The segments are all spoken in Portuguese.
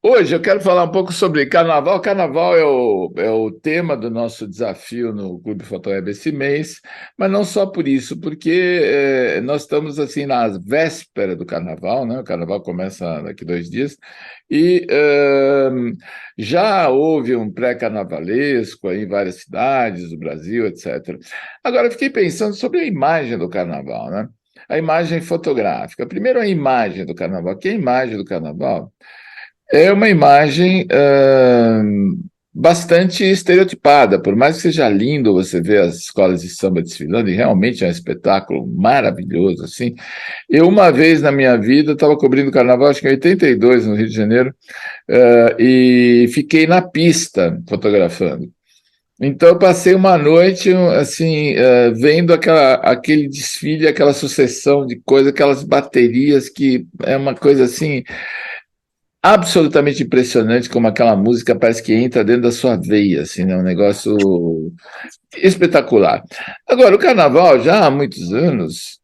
Hoje eu quero falar um pouco sobre carnaval. Carnaval é o tema do nosso desafio no Clube Fotoweb esse mês, mas não só por isso, porque nós estamos assim na véspera do carnaval, né? O carnaval começa daqui 2 dias, e já houve um pré-carnavalesco em várias cidades do Brasil, etc. Agora, eu fiquei pensando sobre a imagem do carnaval, né? A imagem fotográfica. Primeiro, a imagem do carnaval. Que é a imagem do carnaval? É uma imagem bastante estereotipada, por mais que seja lindo você ver as escolas de samba desfilando, e realmente é um espetáculo maravilhoso, assim. Eu, uma vez na minha vida, estava cobrindo carnaval, acho que em 82, no Rio de Janeiro, e fiquei na pista fotografando. Então, eu passei uma noite, assim, vendo aquele desfile, aquela sucessão de coisas, aquelas baterias, que é uma coisa, assim, absolutamente impressionante, como aquela música parece que entra dentro da sua veia, assim, né? Um negócio espetacular. Agora, o carnaval, já há muitos anos,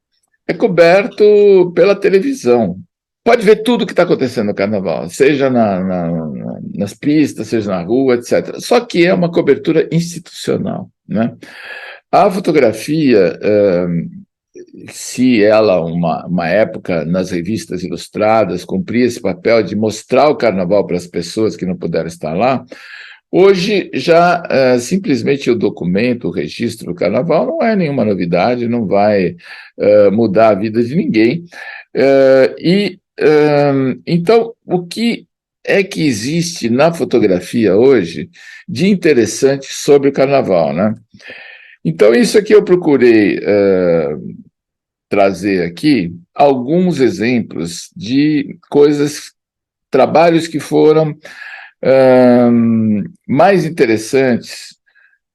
é coberto pela televisão. Pode ver tudo o que está acontecendo no carnaval, seja nas pistas, seja na rua, etc. Só que é uma cobertura institucional, né? A fotografia, se ela, uma época, nas revistas ilustradas, cumpria esse papel de mostrar o carnaval para as pessoas que não puderam estar lá, hoje já simplesmente o documento, o registro do carnaval não é nenhuma novidade, não vai mudar a vida de ninguém. Então, o que é que existe na fotografia hoje de interessante sobre o carnaval, né? Então, isso aqui eu procurei trazer aqui alguns exemplos de coisas, trabalhos que foram mais interessantes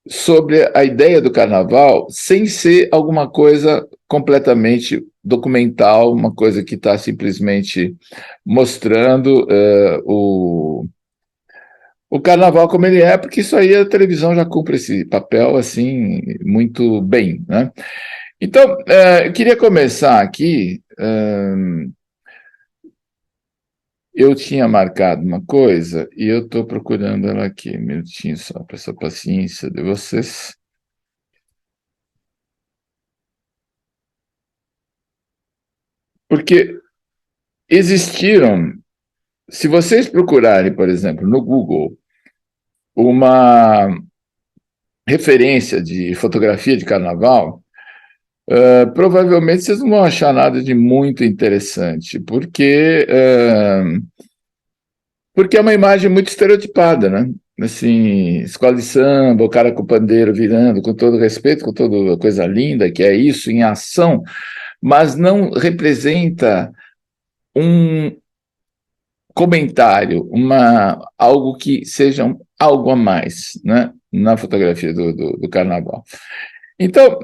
sobre a ideia do carnaval, sem ser alguma coisa completamente documental, uma coisa que está simplesmente mostrando o carnaval como ele é, porque isso aí a televisão já cumpre esse papel assim muito bem, né? Então, eu queria começar aqui. Eu tinha marcado uma coisa e eu estou procurando ela aqui. Um minutinho só, para essa paciência de vocês. Porque existiram, se vocês procurarem, por exemplo, no Google, uma referência de fotografia de carnaval, provavelmente vocês não vão achar nada de muito interessante, porque é uma imagem muito estereotipada, né? Assim, escola de samba, o cara com o pandeiro virando, com todo respeito, com toda coisa linda, que é isso em ação, mas não representa um comentário, algo que seja algo a mais, né? Na fotografia do carnaval. Então,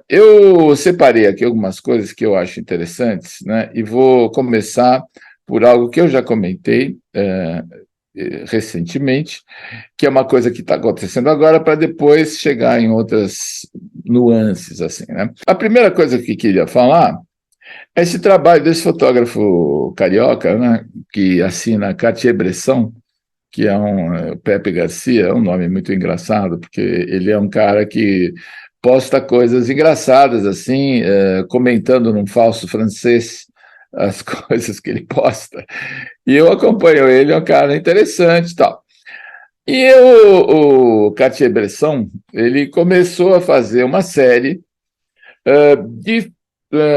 eu separei aqui algumas coisas que eu acho interessantes, né? E vou começar por algo que eu já comentei recentemente, que é uma coisa que está acontecendo agora, para depois chegar em outras nuances, assim, né? A primeira coisa que eu queria falar é esse trabalho desse fotógrafo carioca, né? Que assina Cartier-Bresson, que é Pepe Garcia, é um nome muito engraçado, porque ele é um cara que posta coisas engraçadas, assim, comentando num falso francês as coisas que ele posta. E eu acompanho ele, é um cara interessante e tal. E o Cartier-Bresson, ele começou a fazer uma série de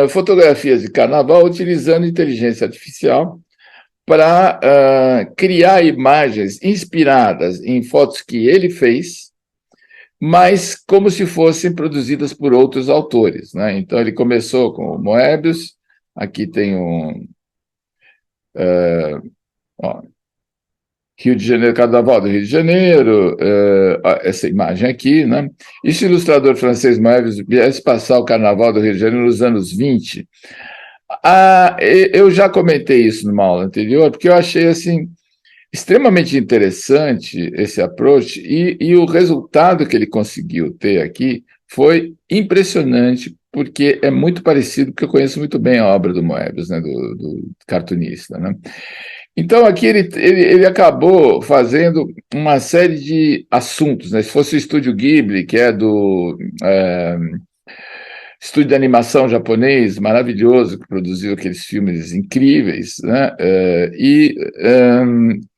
fotografias de carnaval utilizando inteligência artificial para criar imagens inspiradas em fotos que ele fez, mas como se fossem produzidas por outros autores, né? Então, ele começou com o Moebius, aqui tem ó, Rio de Janeiro, Carnaval do Rio de Janeiro, essa imagem aqui, né? E se o ilustrador francês Moebius viesse passar o Carnaval do Rio de Janeiro nos anos 20, eu já comentei isso numa aula anterior, porque eu achei assim extremamente interessante esse approach e o resultado que ele conseguiu ter aqui foi impressionante porque é muito parecido, porque eu conheço muito bem a obra do Moebius, né, do cartunista, né? Então, aqui ele acabou fazendo uma série de assuntos, né? Se fosse o Estúdio Ghibli, que é do estúdio de animação japonês maravilhoso, que produziu aqueles filmes incríveis, né?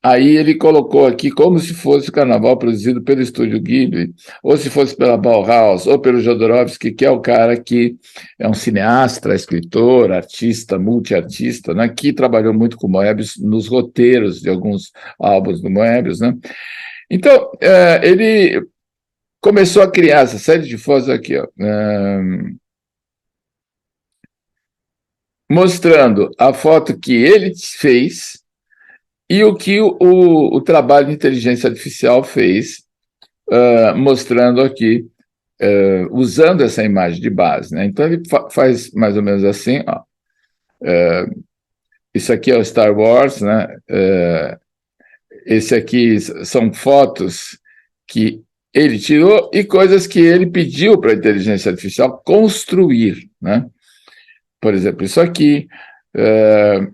Aí ele colocou aqui como se fosse o carnaval produzido pelo estúdio Ghibli, ou se fosse pela Bauhaus, ou pelo Jodorowsky, que é o cara que é um cineasta, escritor, artista, multiartista, né? Que trabalhou muito com Moebius nos roteiros de alguns álbuns do Moebius, né? Então, ele começou a criar essa série de fotos aqui, ó. Mostrando a foto que ele fez e o que o trabalho de inteligência artificial fez, mostrando aqui, usando essa imagem de base, né? Então, ele faz mais ou menos assim, ó. Isso aqui é o Star Wars, né? Esse aqui são fotos que ele tirou e coisas que ele pediu para a inteligência artificial construir, né? Por exemplo, isso aqui.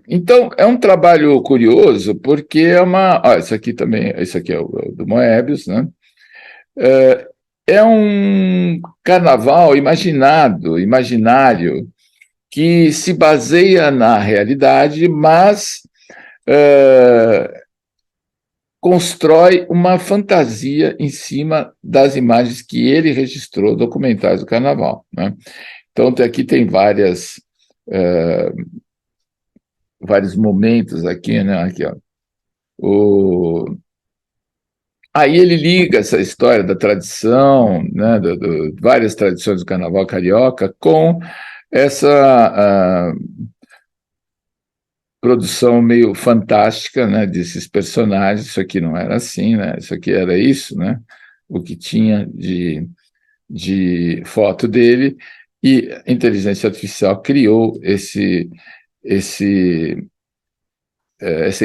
Então, é um trabalho curioso, porque é uma. Isso aqui também, isso aqui é o do Moebius, né? É um carnaval imaginário, que se baseia na realidade, mas constrói uma fantasia em cima das imagens que ele registrou, documentais do carnaval, né? Então, aqui tem vários momentos aqui, né? Aqui, ó. Aí ele liga essa história da tradição, né? Várias tradições do carnaval carioca com essa produção meio fantástica, né? Desses personagens. Isso aqui não era assim, né? Isso aqui era isso, né? O que tinha de foto dele, e a inteligência artificial criou essa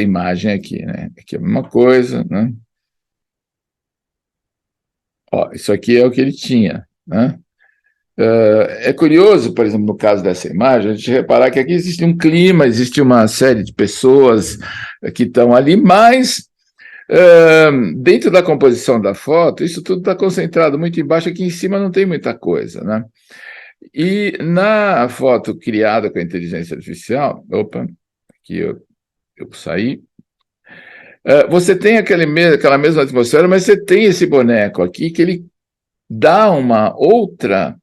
imagem aqui, né? Aqui é a mesma coisa, né? Ó, isso aqui é o que ele tinha, né? É curioso, por exemplo, no caso dessa imagem, a gente reparar que aqui existe um clima, existe uma série de pessoas que estão ali, mas dentro da composição da foto, isso tudo está concentrado muito embaixo, aqui em cima não tem muita coisa, né? E na foto criada com a inteligência artificial, opa, aqui eu saí, você tem aquela mesma atmosfera, mas você tem esse boneco aqui que ele dá uma outra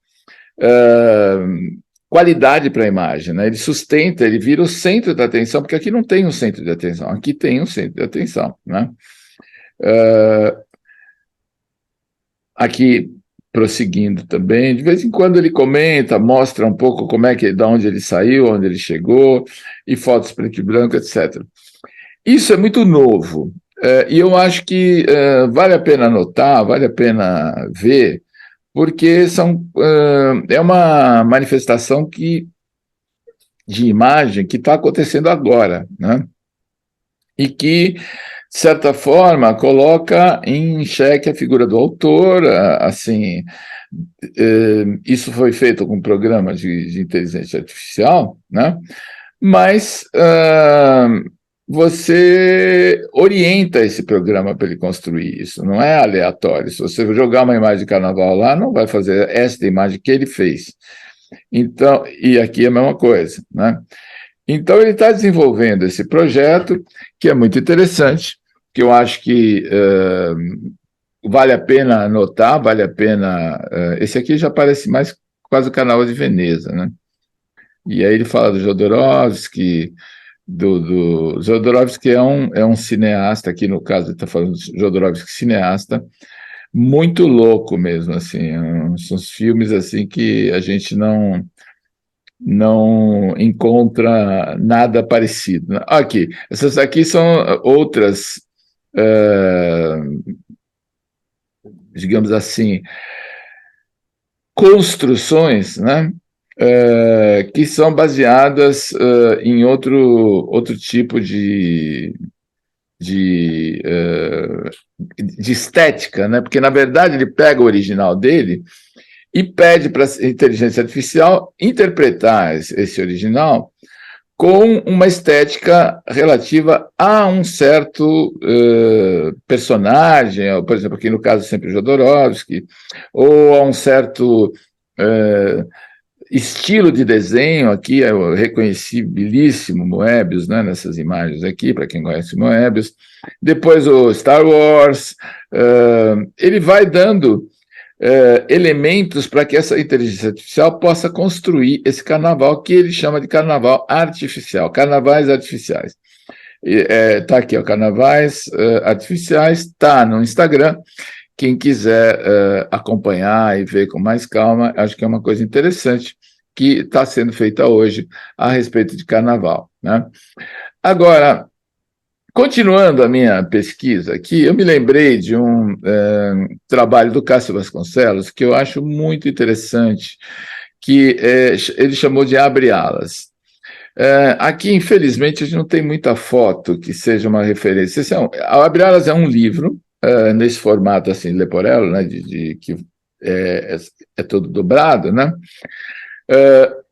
qualidade para a imagem, né? Ele sustenta, ele vira o centro da atenção, porque aqui não tem um centro de atenção, aqui tem um centro de atenção, né? Aqui, prosseguindo também, de vez em quando ele comenta, mostra um pouco como é que, de onde ele saiu, onde ele chegou, e fotos preto e branco, etc. Isso é muito novo, e eu acho que vale a pena anotar, vale a pena ver, porque é uma manifestação de imagem que está acontecendo agora, né? E que, de certa forma, coloca em xeque a figura do autor, assim, isso foi feito com um programa de inteligência artificial, né? Mas você orienta esse programa para ele construir isso, não é aleatório. Se você jogar uma imagem de carnaval lá, não vai fazer esta imagem que ele fez. Então, e aqui é a mesma coisa, né? Então, ele está desenvolvendo esse projeto, que é muito interessante, que eu acho que vale a pena anotar, vale a pena. Esse aqui já parece mais quase o Canal de Veneza, né? E aí ele fala do Jodorowsky, Jodorowsky é um cineasta, aqui no caso ele está falando de Jodorowsky, cineasta, muito louco mesmo, assim, são os filmes assim que a gente não encontra nada parecido, né? Aqui, essas aqui são outras, digamos assim, construções, né? Que são baseadas em outro tipo de, de estética, né? Porque, na verdade, ele pega o original dele e pede para a inteligência artificial interpretar esse original com uma estética relativa a um certo personagem, por exemplo, aqui no caso sempre Jodorowsky, ou a um certo estilo de desenho. Aqui é o reconhecibilíssimo Moebius, né, nessas imagens aqui, para quem conhece Moebius. Depois o Star Wars. Ele vai dando elementos para que essa inteligência artificial possa construir esse carnaval que ele chama de carnaval artificial, carnavais artificiais. Está aqui, ó, carnavais artificiais, está no Instagram. Quem quiser acompanhar e ver com mais calma, acho que é uma coisa interessante que está sendo feita hoje a respeito de carnaval, né? Agora, continuando a minha pesquisa aqui, eu me lembrei de um trabalho do Cássio Vasconcelos que eu acho muito interessante, que ele chamou de Abre Alas. Aqui, infelizmente, a gente não tem muita foto que seja uma referência. Abre Alas é um livro, nesse formato assim, Leporello, né, que é todo dobrado, né?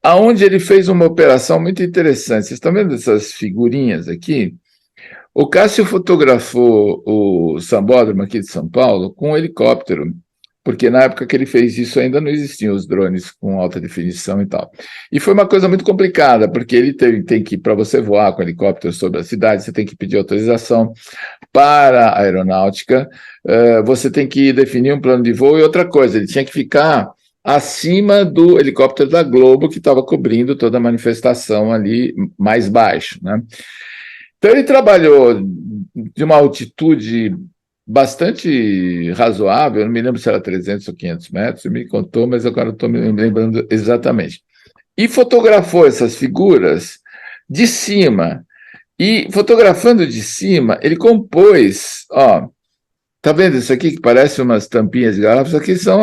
Aonde ele fez uma operação muito interessante. Vocês estão vendo essas figurinhas aqui? O Cássio fotografou o Sambódromo aqui de São Paulo com um helicóptero, porque na época que ele fez isso ainda não existiam os drones com alta definição e tal. E foi uma coisa muito complicada, porque ele tem que, para você voar com helicóptero sobre a cidade, você tem que pedir autorização para a aeronáutica, você tem que definir um plano de voo e outra coisa, ele tinha que ficar acima do helicóptero da Globo, que estava cobrindo toda a manifestação ali mais baixo, né? Então ele trabalhou de uma altitude bastante razoável, eu não me lembro se era 300 ou 500 metros, ele me contou, mas agora estou me lembrando exatamente. E fotografou essas figuras de cima. E fotografando de cima, ele compôs, ó, tá vendo isso aqui que parece umas tampinhas de garrafas? Isso aqui são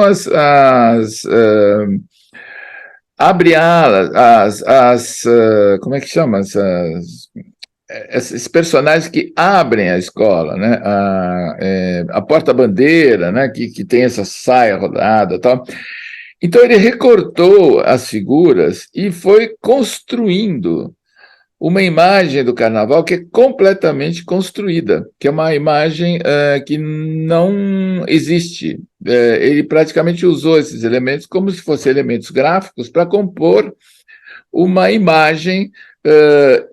abre alas, como é que chama? Esses personagens que abrem a escola, né? A porta-bandeira, né? Que tem essa saia rodada e tal. Então ele recortou as figuras e foi construindo uma imagem do carnaval que é completamente construída, que é uma imagem que não existe. Ele praticamente usou esses elementos como se fossem elementos gráficos para compor uma imagem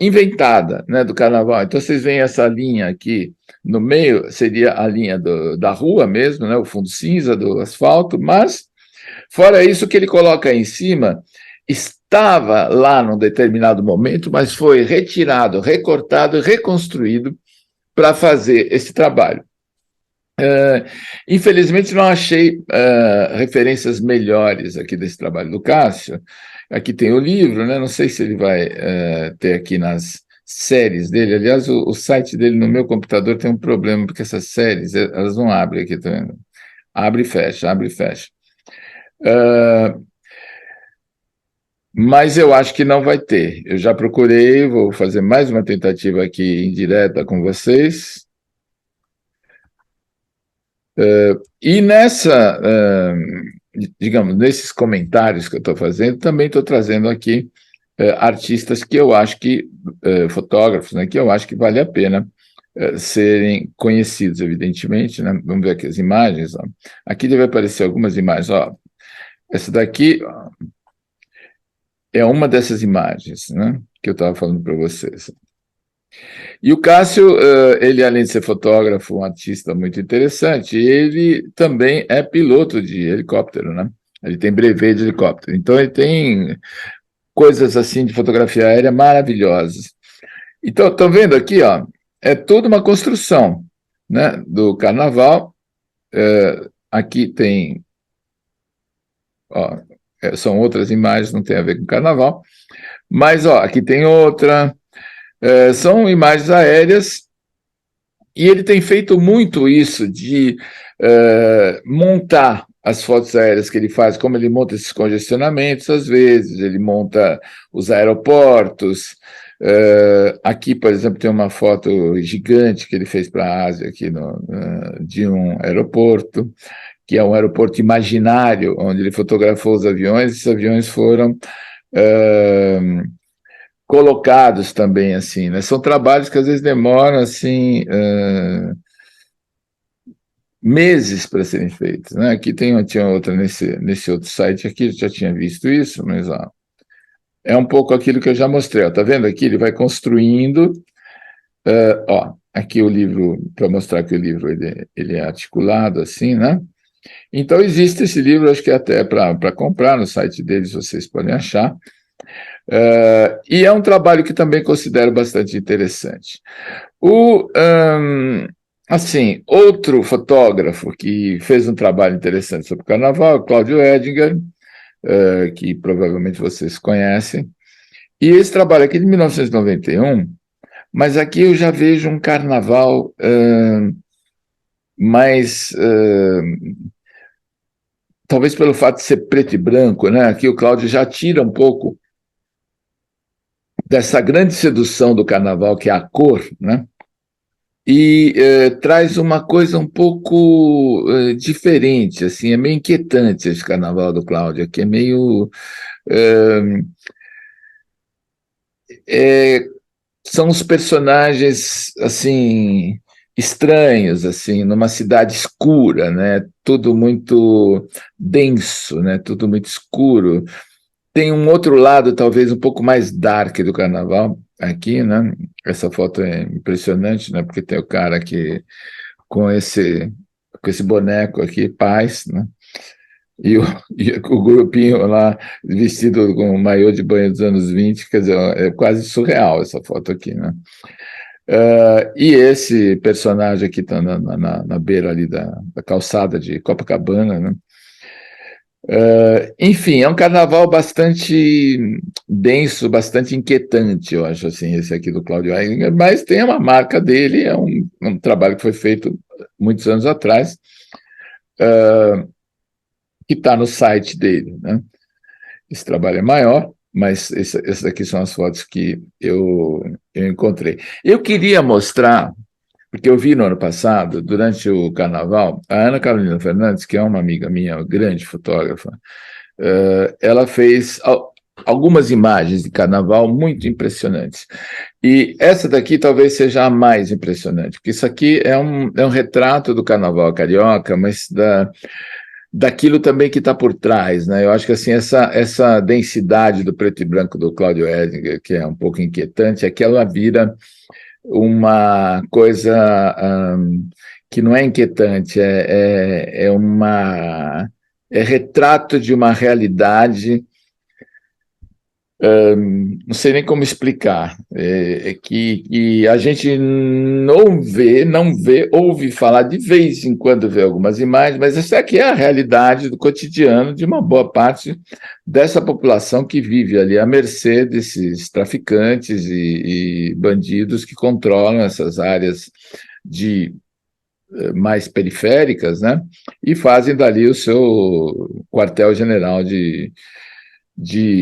inventada, né, do carnaval. Então vocês veem essa linha aqui no meio, seria a linha da rua mesmo, né, o fundo cinza do asfalto, mas fora isso, o que ele coloca aí em cima estava lá num determinado momento, mas foi retirado, recortado e reconstruído para fazer esse trabalho. Infelizmente, não achei referências melhores aqui desse trabalho do Cássio. Aqui tem o livro, né? Não sei se ele vai ter aqui nas séries dele. Aliás, o site dele no meu computador tem um problema, porque essas séries, elas não abrem aqui, tá vendo? Abre e fecha, abre e fecha. Mas eu acho que não vai ter. Eu já procurei, vou fazer mais uma tentativa aqui indireta com vocês. E digamos, nesses comentários que eu estou fazendo, também estou trazendo aqui artistas que eu acho que, fotógrafos, né, que eu acho que vale a pena serem conhecidos, evidentemente, né? Vamos ver aqui as imagens. Ó. Aqui deve aparecer algumas imagens. Ó. Essa daqui é uma dessas imagens, né, que eu estava falando para vocês. E o Cássio, ele além de ser fotógrafo, um artista muito interessante, ele também é piloto de helicóptero, né? Ele tem brevet de helicóptero. Então ele tem coisas assim de fotografia aérea maravilhosas. Então, estão vendo aqui, ó, é toda uma construção, né, do carnaval. Aqui tem, ó, são outras imagens, não tem a ver com carnaval, mas ó, aqui tem outra. São imagens aéreas, e ele tem feito muito isso de montar as fotos aéreas que ele faz, como ele monta esses congestionamentos, às vezes, ele monta os aeroportos. Aqui, por exemplo, tem uma foto gigante que ele fez para a Ásia, aqui de um aeroporto, que é um aeroporto imaginário, onde ele fotografou os aviões. Esses aviões foram colocados também, assim, né? São trabalhos que às vezes demoram, assim, meses para serem feitos, né? Aqui tinha outra nesse outro site aqui, eu já tinha visto isso, mas ó, é um pouco aquilo que eu já mostrei. Ó, tá vendo aqui? Ele vai construindo. Ó, aqui o livro, para mostrar que o livro ele é articulado assim, né? Então existe esse livro, acho que até para comprar no site deles, vocês podem achar. E é um trabalho que também considero bastante interessante. Assim, outro fotógrafo que fez um trabalho interessante sobre o carnaval é o Cláudio Edinger, que provavelmente vocês conhecem. E esse trabalho aqui é de 1991, mas aqui eu já vejo um carnaval mais, talvez pelo fato de ser preto e branco, né? Aqui o Cláudio já tira um pouco dessa grande sedução do carnaval, que é a cor, né? E traz uma coisa um pouco diferente, assim, é meio inquietante esse carnaval do Cláudio, que é meio... são os personagens, assim, estranhos, assim, numa cidade escura, né? Tudo muito denso, né? Tudo muito escuro. Tem um outro lado, talvez um pouco mais dark do carnaval aqui, né? Essa foto é impressionante, né? Porque tem o cara aqui com esse boneco aqui, Paz, né? E o grupinho lá vestido com o maiô de banho dos anos 20, quer dizer, é quase surreal essa foto aqui, né? E esse personagem aqui está na beira ali da calçada de Copacabana, né? Enfim, é um carnaval bastante denso, bastante inquietante, eu acho, assim, esse aqui do Cláudio Eichinger, mas tem uma marca dele, é um trabalho que foi feito muitos anos atrás, que está no site dele, né? Esse trabalho é maior, mas essas aqui são as fotos que eu encontrei. Eu queria mostrar, porque eu vi no ano passado, durante o carnaval, a Ana Carolina Fernandes, que é uma amiga minha, grande fotógrafa, ela fez algumas imagens de carnaval muito impressionantes. E essa daqui talvez seja a mais impressionante, porque isso aqui é um retrato do carnaval carioca, mas daquilo também que está por trás, né? Eu acho que assim essa densidade do preto e branco do Cláudio Edinger, que é um pouco inquietante, é que ela vira uma coisa que não é inquietante, é retrato de uma realidade. Não sei nem como explicar, que a gente não vê, ouve falar, de vez em quando vê algumas imagens, mas essa aqui é a realidade do cotidiano de uma boa parte dessa população que vive ali à mercê desses traficantes e bandidos que controlam essas áreas mais periféricas, né? E fazem dali o seu quartel-general de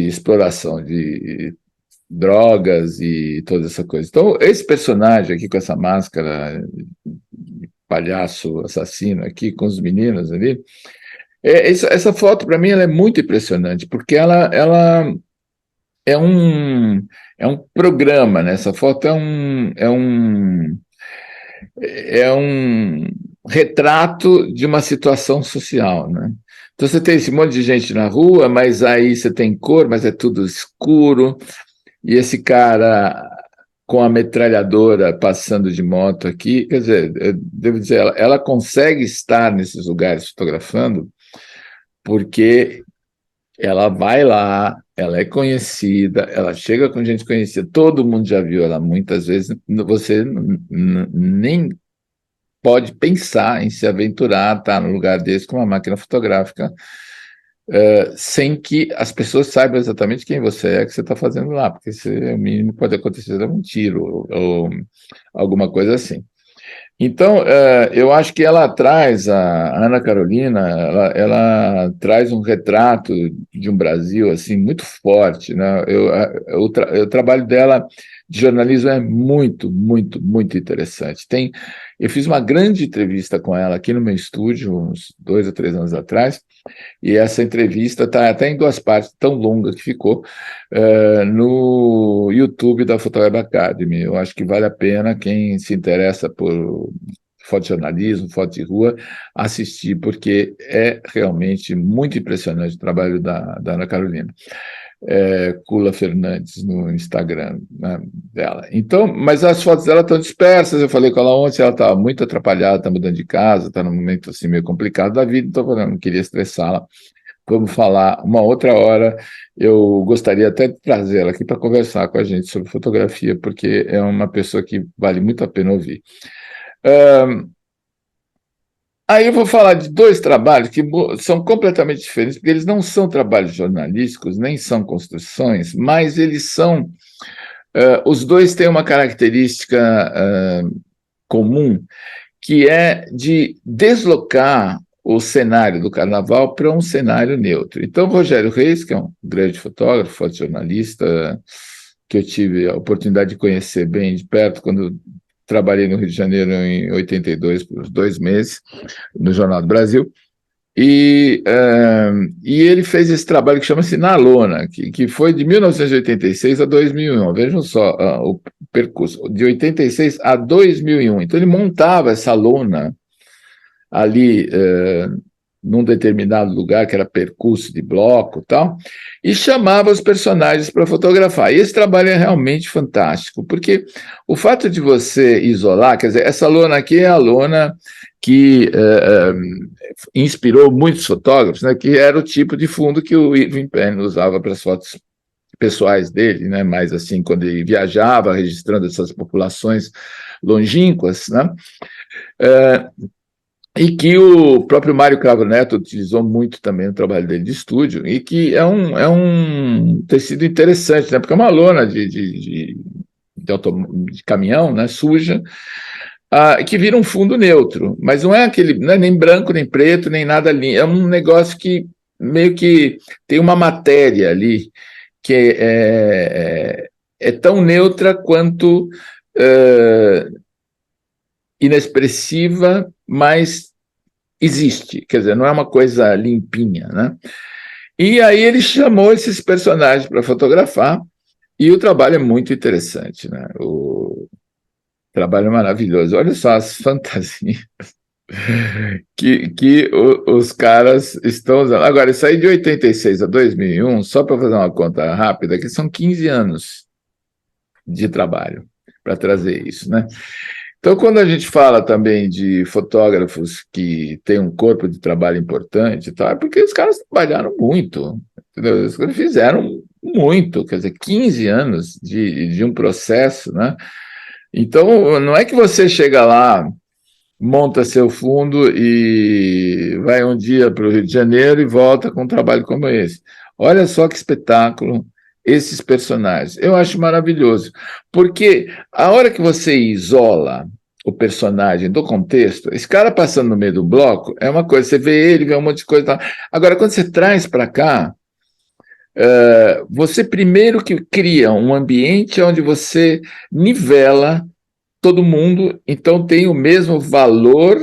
exploração de drogas e toda essa coisa. Então, esse personagem aqui com essa máscara de palhaço assassino aqui com os meninos ali, essa foto para mim ela é muito impressionante, porque ela é um programa, né? Essa foto é um retrato de uma situação social, né? Então você tem esse monte de gente na rua, mas aí você tem cor, mas é tudo escuro, e esse cara com a metralhadora passando de moto aqui, quer dizer, eu devo dizer, ela consegue estar nesses lugares fotografando porque ela vai lá, ela é conhecida, ela chega com gente conhecida, todo mundo já viu ela muitas vezes, você nem pode pensar em se aventurar, estar num lugar desse com uma máquina fotográfica, sem que as pessoas saibam exatamente quem você é, que você está fazendo lá, porque o mínimo pode acontecer um tiro ou alguma coisa assim. Então, eu acho que ela traz, a Ana Carolina, ela traz um retrato de um Brasil assim muito forte, né? O trabalho dela de jornalismo é muito, muito, muito interessante. Eu fiz uma grande entrevista com ela aqui no meu estúdio, uns 2 ou 3 anos atrás, e essa entrevista está até em 2 partes, tão longa que ficou, no YouTube da Photoweb Academy. Eu acho que vale a pena quem se interessa por fotojornalismo, foto de rua, assistir, porque é realmente muito impressionante o trabalho da Ana Carolina. Cula Fernandes no Instagram, né, dela. Então, mas as fotos dela estão dispersas. Eu falei com ela ontem, ela está muito atrapalhada, está mudando de casa, está num momento assim meio complicado da vida, então eu não queria estressá-la. Vamos falar uma outra hora. Eu gostaria até de trazê-la aqui para conversar com a gente sobre fotografia, porque é uma pessoa que vale muito a pena ouvir. Aí eu vou falar de 2 trabalhos que são completamente diferentes, porque eles não são trabalhos jornalísticos, nem são construções, mas eles são. Os 2 têm uma característica comum, que é de deslocar o cenário do carnaval para um cenário neutro. Então, Rogério Reis, que é um grande fotógrafo, fotojornalista, que eu tive a oportunidade de conhecer bem de perto quando trabalhei no Rio de Janeiro em 82, por 2 meses, no Jornal do Brasil, e ele fez esse trabalho que chama-se Na Lona, que foi de 1986 a 2001, vejam só o percurso, de 86 a 2001. Então ele montava essa lona ali num determinado lugar, que era percurso de bloco e tal, e chamava os personagens para fotografar. E esse trabalho é realmente fantástico, porque o fato de você isolar, quer dizer, essa lona aqui é a lona que inspirou muitos fotógrafos, né, que era o tipo de fundo que o Irving Penn usava para as fotos pessoais dele, né, mais assim, quando ele viajava, registrando essas populações longínquas, né, e que o próprio Mário Cravo Neto utilizou muito também no trabalho dele de estúdio, e que é um tecido interessante, né, porque é uma lona de caminhão, né, suja, que vira um fundo neutro, mas não é nem branco, nem preto, nem nada ali, é um negócio que meio que tem uma matéria ali que é tão neutra quanto inexpressiva, mas existe, quer dizer, não é uma coisa limpinha, né? E aí ele chamou esses personagens para fotografar, e o trabalho é muito interessante, né? O trabalho é maravilhoso. Olha só as fantasias que os caras estão usando. Agora, isso aí de 86 a 2001, só para fazer uma conta rápida, que são 15 anos de trabalho para trazer isso, né? Então, quando a gente fala também de fotógrafos que têm um corpo de trabalho importante, tá, é porque os caras trabalharam muito, entendeu? Os caras fizeram muito, quer dizer, 15 anos de um processo, né? Então, não é que você chega lá, monta seu fundo e vai um dia para o Rio de Janeiro e volta com um trabalho como esse. Olha só que espetáculo esses personagens. Eu acho maravilhoso, porque a hora que você isola o personagem do contexto, esse cara passando no meio do bloco é uma coisa, você vê ele, vê um monte de coisa e tal. Agora, quando você traz para cá, você primeiro que cria um ambiente onde você nivela todo mundo, então tem o mesmo valor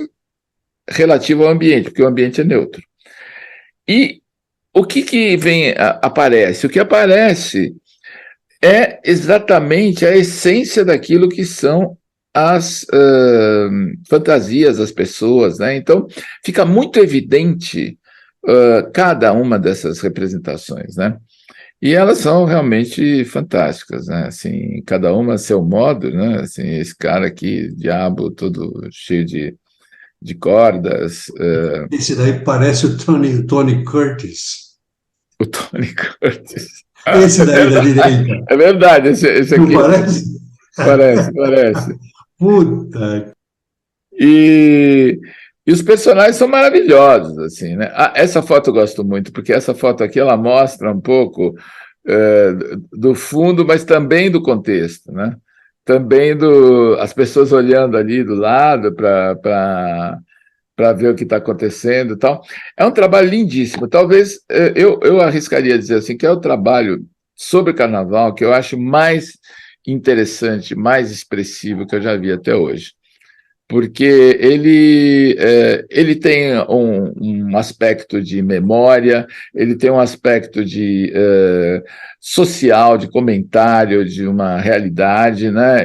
relativo ao ambiente, porque o ambiente é neutro. E o que aparece? O que aparece é exatamente a essência daquilo que são as fantasias das pessoas, né? Então, fica muito evidente cada uma dessas representações, né? E elas são realmente fantásticas, né? Assim, cada uma a seu modo, né? Assim, esse cara aqui, diabo, todo cheio de cordas. Esse daí parece o Tony Curtis. O Tony Curtis. Esse daí da direita. É verdade, esse Não aqui. parece? Parece. Puta. E os personagens são maravilhosos, assim, né? Essa foto eu gosto muito, porque essa foto aqui ela mostra um pouco do fundo, mas também do contexto, né? Também as pessoas olhando ali do lado para ver o que está acontecendo e tal. É um trabalho lindíssimo. Talvez eu arriscaria dizer assim que é o trabalho sobre o carnaval que eu acho mais interessante, mais expressivo que eu já vi até hoje. Porque ele tem um aspecto de memória, ele tem um aspecto de social, de comentário, de uma realidade, né?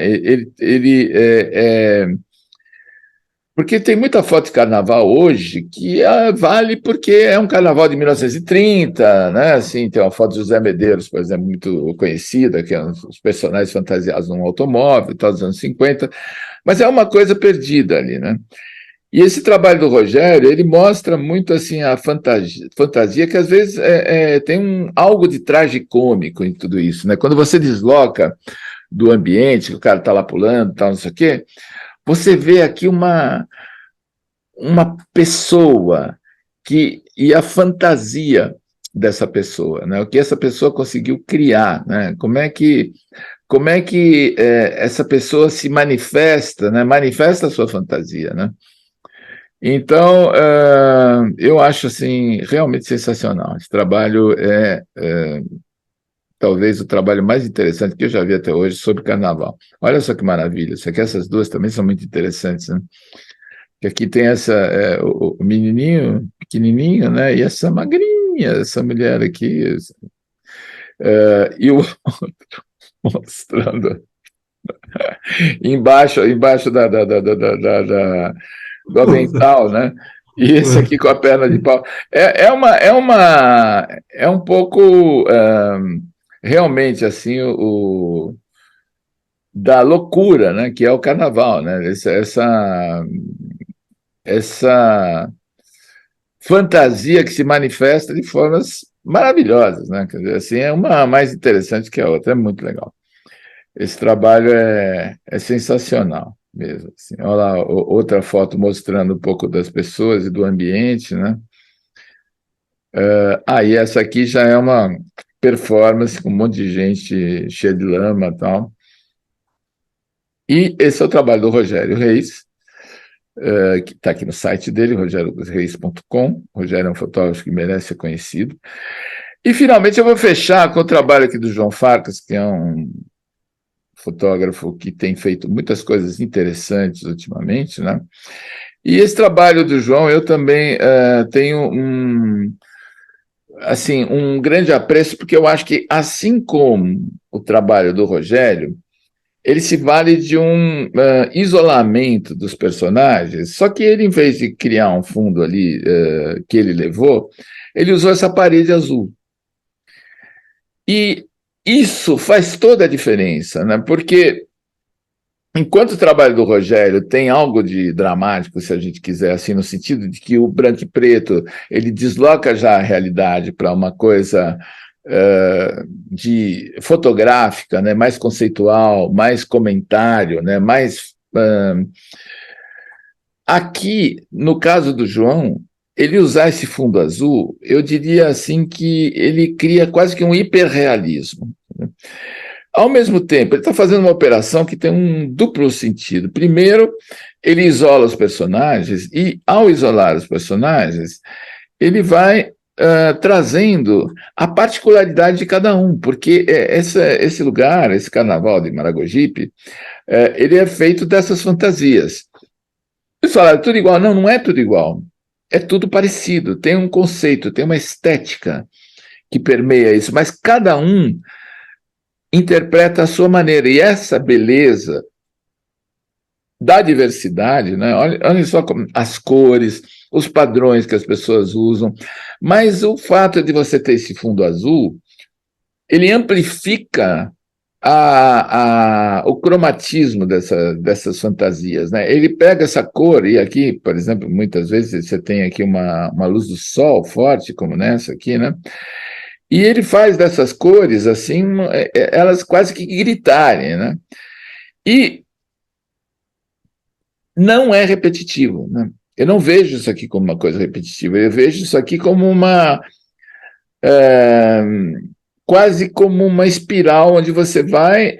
Porque tem muita foto de carnaval hoje que vale porque é um carnaval de 1930, né? Assim, tem uma foto de José Medeiros, por exemplo, muito conhecida, que é os personagens fantasiados num automóvel, tal, dos anos 50, mas é uma coisa perdida ali, né? E esse trabalho do Rogério, ele mostra muito assim a fantasia que às vezes tem algo de tragicômico em tudo isso, né? Quando você desloca do ambiente, que o cara está lá pulando, tal, não sei o quê, você vê aqui uma pessoa e a fantasia dessa pessoa, né? O que essa pessoa conseguiu criar, né? Como é que essa pessoa se manifesta, né? Manifesta a sua fantasia, né? Então, eu acho assim realmente sensacional. Esse trabalho talvez o trabalho mais interessante que eu já vi até hoje sobre carnaval. Olha só que maravilha, isso aqui, essas duas também são muito interessantes, né? Que aqui tem o menininho, pequenininho, né? E essa magrinha, essa mulher aqui, e o outro mostrando embaixo do avental, né? E esse aqui com a perna de pau. É um pouco realmente assim da loucura, né? Que é o carnaval, né? Essa fantasia que se manifesta de formas maravilhosas, né? Quer dizer, assim, é uma mais interessante que a outra, é muito legal. Esse trabalho é sensacional mesmo. Assim. Olha lá, outra foto mostrando um pouco das pessoas e do ambiente, né? E essa aqui já é uma performance com um monte de gente cheia de lama e tal. E esse é o trabalho do Rogério Reis, que está aqui no site dele, rogerioreis.com. O Rogério é um fotógrafo que merece ser conhecido. E, finalmente, eu vou fechar com o trabalho aqui do João Farcas, que é um fotógrafo que tem feito muitas coisas interessantes ultimamente, né? E esse trabalho do João, eu também tenho um grande apreço, porque eu acho que, assim como o trabalho do Rogério, ele se vale de um isolamento dos personagens, só que ele, em vez de criar um fundo ali que ele levou, ele usou essa parede azul. E isso faz toda a diferença, né? Porque enquanto o trabalho do Rogério tem algo de dramático, se a gente quiser, assim, no sentido de que o branco e preto ele desloca já a realidade para uma coisa de fotográfica, né, mais conceitual, mais comentário, né, mais aqui, no caso do João, ele usar esse fundo azul, eu diria assim que ele cria quase que um hiperrealismo. Né? Ao mesmo tempo, ele está fazendo uma operação que tem um duplo sentido. Primeiro, ele isola os personagens e, ao isolar os personagens, ele vai trazendo a particularidade de cada um, porque esse lugar, esse carnaval de Maragogipe, ele é feito dessas fantasias. Eles falaram, é tudo igual. Não, não é tudo igual. É tudo parecido. Tem um conceito, tem uma estética que permeia isso, mas cada um interpreta a sua maneira. E essa beleza da diversidade, né? Olha só as cores, os padrões que as pessoas usam, mas o fato de você ter esse fundo azul, ele amplifica o cromatismo dessas fantasias, né? Ele pega essa cor, e aqui, por exemplo, muitas vezes você tem aqui uma luz do sol forte, como nessa aqui, né? E ele faz dessas cores, assim, elas quase que gritarem, né? E não é repetitivo, né? Eu não vejo isso aqui como uma coisa repetitiva, eu vejo isso aqui como quase como uma espiral onde você vai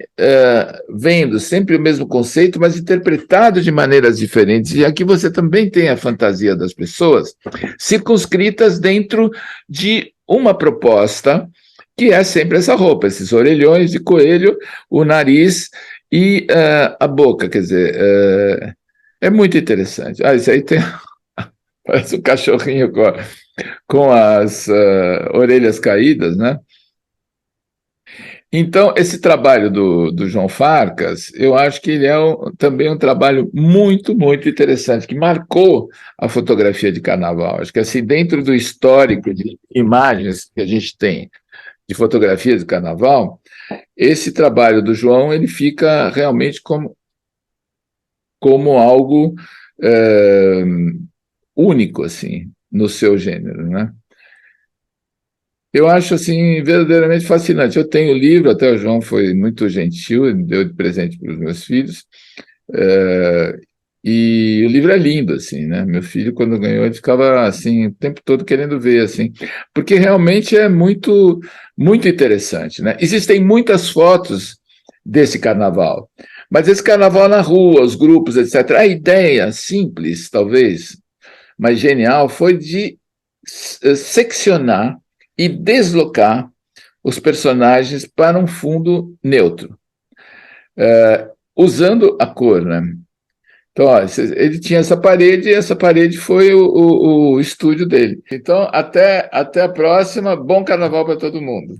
vendo sempre o mesmo conceito, mas interpretado de maneiras diferentes. E aqui você também tem a fantasia das pessoas circunscritas dentro de uma proposta que é sempre essa roupa, esses orelhões de coelho, o nariz e a boca, quer dizer, é muito interessante. Ah, isso aí tem, parece um cachorrinho com as orelhas caídas, né? Então, esse trabalho do João Farcas, eu acho que ele é também um trabalho muito, muito interessante, que marcou a fotografia de carnaval. Acho que, assim, dentro do histórico de imagens que a gente tem de fotografias de carnaval, esse trabalho do João ele fica realmente como algo é, único, assim, no seu gênero, né? Eu acho, assim, verdadeiramente fascinante. Eu tenho o livro, até o João foi muito gentil, ele deu de presente para os meus filhos, é, e o livro é lindo, assim, né? Meu filho, quando ganhou, ele ficava, assim, o tempo todo querendo ver, assim, porque realmente é muito, muito interessante, né? Existem muitas fotos desse carnaval, mas esse carnaval na rua, os grupos, etc. A ideia simples, talvez, mas genial, foi de seccionar e deslocar os personagens para um fundo neutro, usando a cor, né? Então, ó, ele tinha essa parede e essa parede foi o estúdio dele. Então, até a próxima. Bom carnaval para todo mundo.